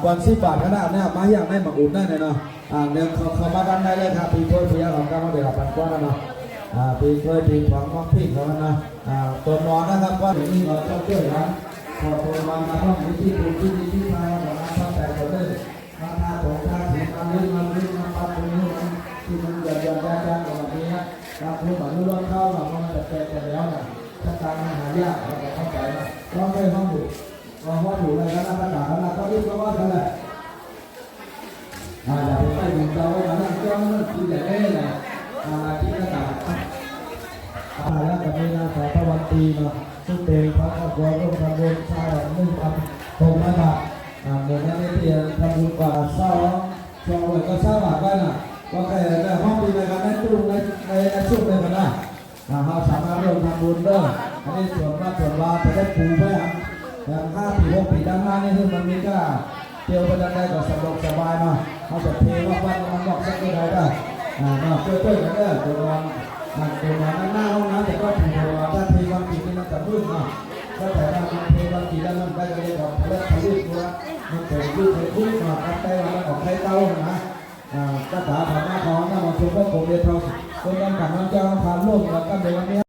ก่อน10 บาทก็ได้เนี่ยมาอย่างได้มาอุ่นได้เลยเนาะเดี๋ยวเขามากันได้เลยครับปีถ้วยปีของการมาเดือดปันกว้างเนาะปีถ้วยปีของน้องพี่เขานะตัวนอนนะครับว่าอย่างนี้เราต้องช่วยนะพอตัวมันมาต้องมีที่ปูที่ดีที่ไทยเราต้องแต่ตัวเลยมาทาของทาสีมันลื่นมันปัดตรงนี้มันที่มันหย่อนๆยากๆแบบนี้นะการพูดแบบนี้ล้วนเข้าเรามันจะแต่แล้วนะถ้าการหายากเราจะเข้าใจนะต้องไม่ห้องอยู่ห้องอยู่ในคณะประกาศคณะก็รีบก็ว่ากันแหละอย่าไปดูเราว่านั่งจ้องนั่งคุยแต่เอ๊ะนะที่ประกาศแล้วกับมีนางสาวพระวันตีเนาะซึ่งเป็นพระครอบครัวร่วมทำบุญชาติ1,600 บาทเงินนั้นเพียงทำบุญกว่า2เลยก็3 บาทได้น่ะก็แค่ได้ห้องปีในการได้ตู้ในชุดเลยกันนะเราสามารถร่วมทำบุญได้อันนี้ส่วนมากส่วนลาจะได้ปูไว้อย่าง5 ปี 6 ปีด้านหน้านี่คือมันมีก็เที่ยวไปได้ก็สบายเนาะเขาจะเทว่าวันมันบอกสักกี่ได้เพื่อกันได้ตัวนั้นหน้าห้องน้ำแต่ก็ถือว่าถ้าเทบางทีมันจะมืดเนาะถ้าแต่ถ้าเทบางทีแล้วมันได้ก็เลยออกเลือดทะลุตัวมันเกิดยืดมาตั้งแต่มันออกไข่เต้านะภาษาพม่าของน้ำมันชุบก็คงเรียนเท่าคนนั้นกับน้องเจ้าผ่านโลกแล้วก็ในวันนี้